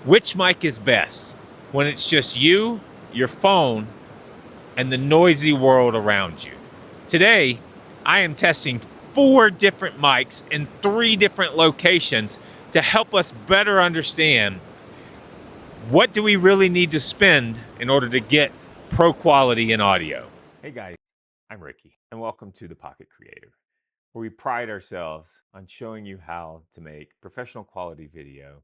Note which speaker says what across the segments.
Speaker 1: Which mic is best? When it's just you, your phone, and the noisy world around you. Today, I am testing 4 different mics in 3 different locations to help us better understand what do we really need to spend in order to get pro quality in audio. Hey guys, I'm Ricky, and welcome to The Pocket Creator, where we pride ourselves on showing you how to make professional quality video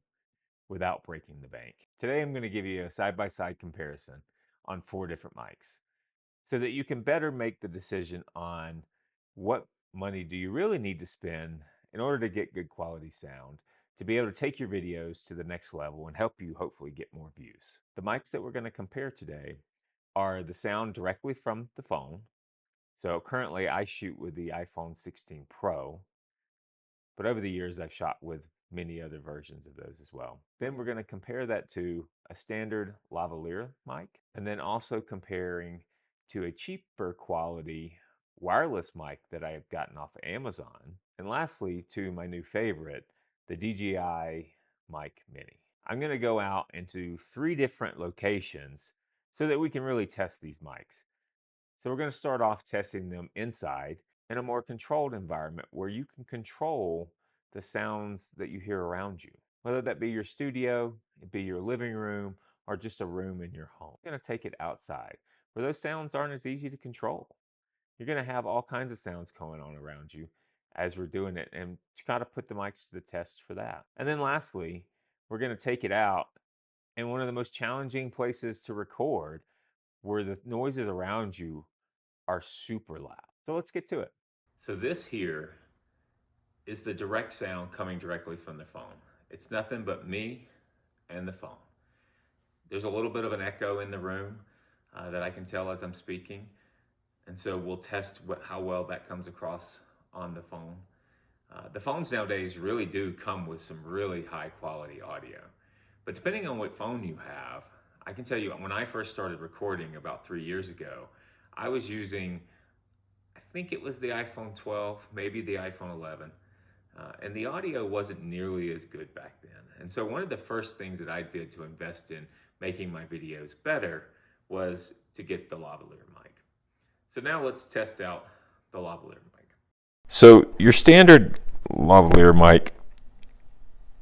Speaker 1: without breaking the bank. Today I'm going to give you a side-by-side comparison on 4 different mics so that you can better make the decision on what money do you really need to spend in order to get good quality sound, to be able to take your videos to the next level and help you hopefully get more views. The mics that we're going to compare today are the sound directly from the phone. So currently I shoot with the iPhone 16 Pro, but over the years I've shot with many other versions of those as well. Then we're going to compare that to a standard lavalier mic, and then also comparing to a cheaper quality wireless mic that I have gotten off of Amazon. And lastly, to my new favorite, the DJI Mic Mini. I'm going to go out into 3 different locations so that we can really test these mics. So we're going to start off testing them inside in a more controlled environment where you can control the sounds that you hear around you, whether that be your studio, it be your living room, or just a room in your home. You're going to take it outside where those sounds aren't as easy to control. You're going to have all kinds of sounds going on around you as we're doing it, and you got to put the mics to the test for that. And then lastly, we're going to take it out in one of the most challenging places to record where the noises around you are super loud. So let's get to it. So this here is the direct sound coming directly from the phone. It's nothing but me and the phone. There's a little bit of an echo in the room that I can tell as I'm speaking. And so we'll test how well that comes across on the phone. The phones nowadays really do come with some really high quality audio. But depending on what phone you have, I can tell you when I first started recording about 3 years ago, I was using, I think it was the iPhone 12, maybe the iPhone 11. And the audio wasn't nearly as good back then. And so one of the first things that I did to invest in making my videos better was to get the lavalier mic. So now let's test out the lavalier mic. So your standard lavalier mic,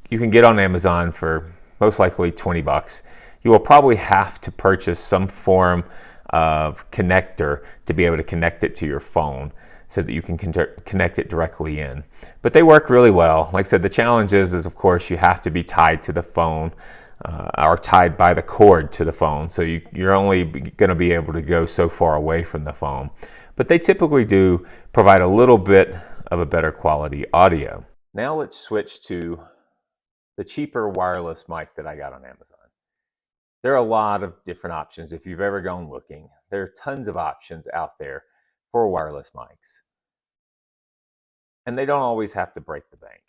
Speaker 1: you can get on Amazon for most likely 20 bucks. You will probably have to purchase some form of connector to be able to connect it to your phone so that you can connect it directly in. But they work really well. Like I said, the challenge is of course you have to be tied to the phone or tied by the cord to the phone. So you're only going to be able to go so far away from the phone. But they typically do provide a little bit of a better quality audio. Now let's switch to the cheaper wireless mic that I got on Amazon. There are a lot of different options if you've ever gone looking. There are tons of options out there for wireless mics. And they don't always have to break the bank.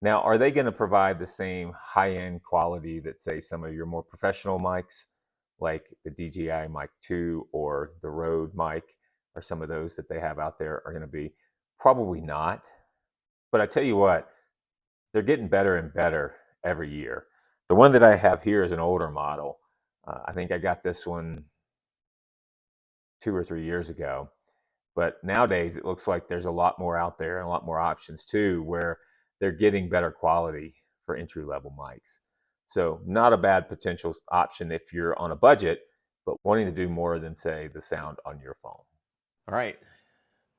Speaker 1: Now, are they going to provide the same high-end quality that, say, some of your more professional mics, like the DJI Mic 2 or the Rode mic, or some of those that they have out there are going to be? Probably not. But I tell you what, they're getting better and better every year. The one that I have here is an older model. I think I got this one 2 or 3 years ago. But nowadays, it looks like there's a lot more out there and a lot more options too, where they're getting better quality for entry-level mics. So not a bad potential option if you're on a budget, but wanting to do more than, say, the sound on your phone. All right,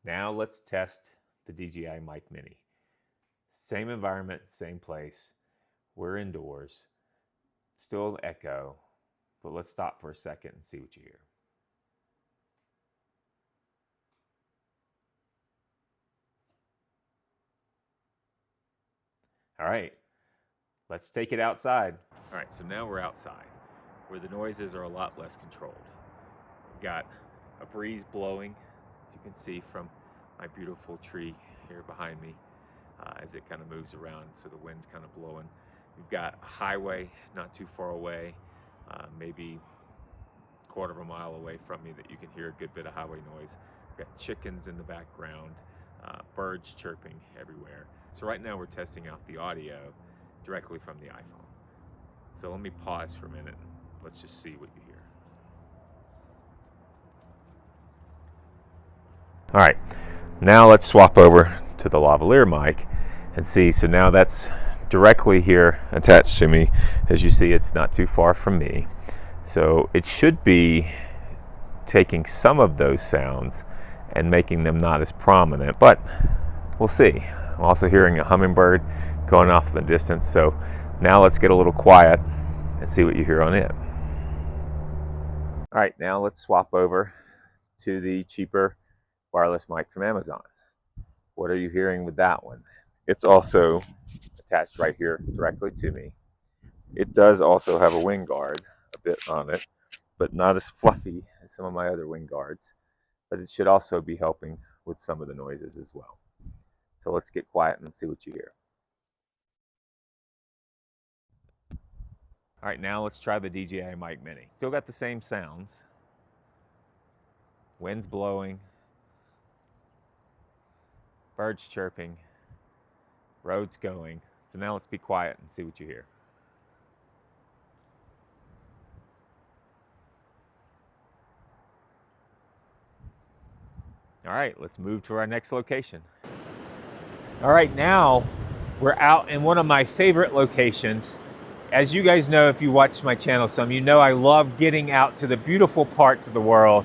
Speaker 1: now let's test the DJI Mic Mini. Same environment, same place. We're indoors. Still echo, but let's stop for a second and see what you hear. All right, let's take it outside. All right, so now we're outside where the noises are a lot less controlled. We've got a breeze blowing, as you can see from my beautiful tree here behind me as it kind of moves around, so the wind's kind of blowing. We've got a highway not too far away, maybe a quarter of a mile away from me that you can hear a good bit of highway noise. We've got chickens in the background, birds chirping everywhere. So right now we're testing out the audio directly from the iPhone. So let me pause for a minute. Let's just see what you hear. All right, now let's swap over to the lavalier mic and see. So now that's directly here attached to me. As you see, it's not too far from me. So it should be taking some of those sounds and making them not as prominent, but we'll see. I'm also hearing a hummingbird going off in the distance. So now let's get a little quiet and see what you hear on it. All right, now let's swap over to the cheaper wireless mic from Amazon. What are you hearing with that one? It's also attached right here directly to me. It does also have a wing guard a bit on it, but not as fluffy as some of my other wing guards. But it should also be helping with some of the noises as well. So let's get quiet and see what you hear. All right, now let's try the DJI Mic Mini. Still got the same sounds. Wind's blowing, birds chirping, roads going. So now let's be quiet and see what you hear. All right, let's move to our next location. All right, now we're out in one of my favorite locations. As you guys know, if you watch my channel some, you know I love getting out to the beautiful parts of the world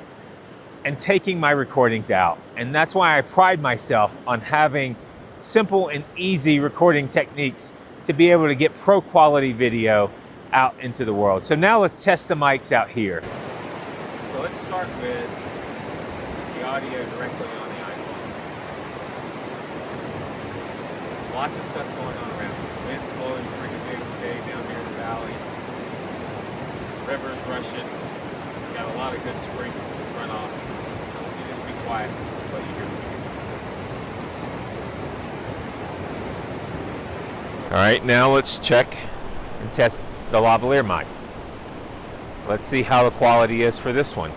Speaker 1: and taking my recordings out. And that's why I pride myself on having simple and easy recording techniques to be able to get pro quality video out into the world. So now let's test the mics out here. So let's start with the audio directly on the iPhone. Lots of stuff going on around me. Wind's blowing pretty big today down here in the valley. River's rushing. Got a lot of good sprinkles to run off. So let me just be quiet and let you hear me. All right, now let's check and test the lavalier mic. Let's see how the quality is for this one.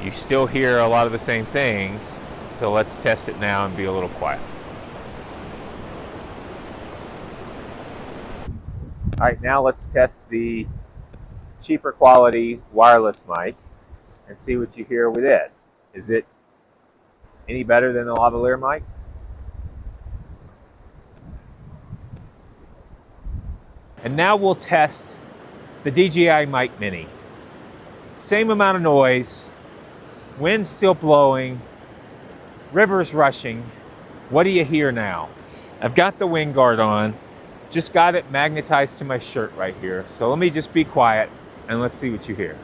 Speaker 1: You still hear a lot of the same things, so let's test it now and be a little quiet. All right, now let's test the cheaper quality wireless mic and see what you hear with it. Is it any better than the lavalier mic? And now we'll test the DJI Mic Mini. Same amount of noise, wind still blowing, rivers rushing. What do you hear now? I've got the wind guard on, just got it magnetized to my shirt right here. So let me just be quiet and let's see what you hear.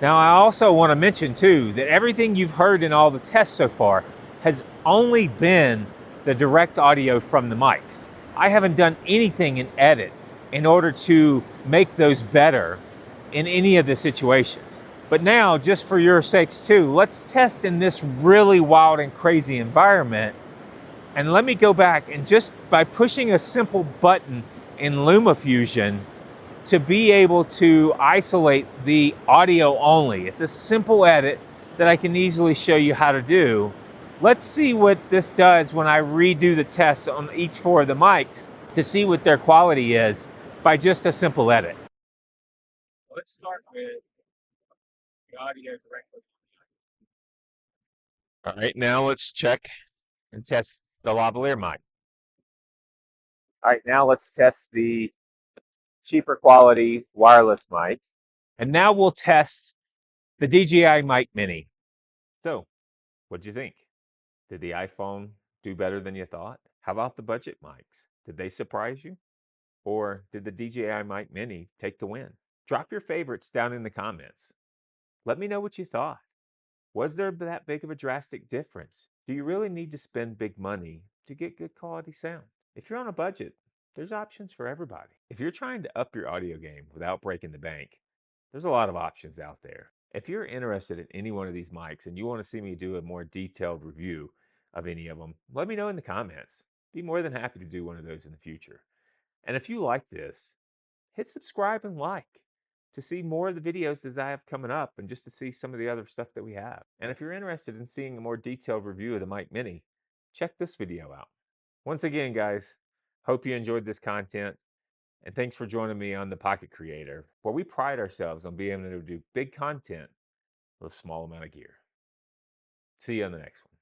Speaker 1: Now I also want to mention too that everything you've heard in all the tests so far has only been the direct audio from the mics. I haven't done anything in edit in order to make those better in any of the situations. But now, just for your sakes too, let's test in this really wild and crazy environment. And let me go back and just by pushing a simple button in LumaFusion to be able to isolate the audio only. It's a simple edit that I can easily show you how to do. Let's see what this does when I redo the tests on each four of the mics to see what their quality is by just a simple edit. Let's start with the audio directly. All right, now let's check and test the lavalier mic. All right, now let's test the cheaper quality wireless mic. And now we'll test the DJI Mic Mini. So, what'd you think? Did the iPhone do better than you thought? How about the budget mics? Did they surprise you? Or did the DJI Mic Mini take the win? Drop your favorites down in the comments. Let me know what you thought. Was there that big of a drastic difference? Do you really need to spend big money to get good quality sound? If you're on a budget, there's options for everybody. If you're trying to up your audio game without breaking the bank, there's a lot of options out there. If you're interested in any one of these mics and you want to see me do a more detailed review of any of them, let me know in the comments. Be more than happy to do one of those in the future. And if you like this, hit subscribe and like to see more of the videos that I have coming up and just to see some of the other stuff that we have. And if you're interested in seeing a more detailed review of the Mic Mini, check this video out. Once again, guys, hope you enjoyed this content. And thanks for joining me on the Pocket Creator, where we pride ourselves on being able to do big content with a small amount of gear. See you on the next one.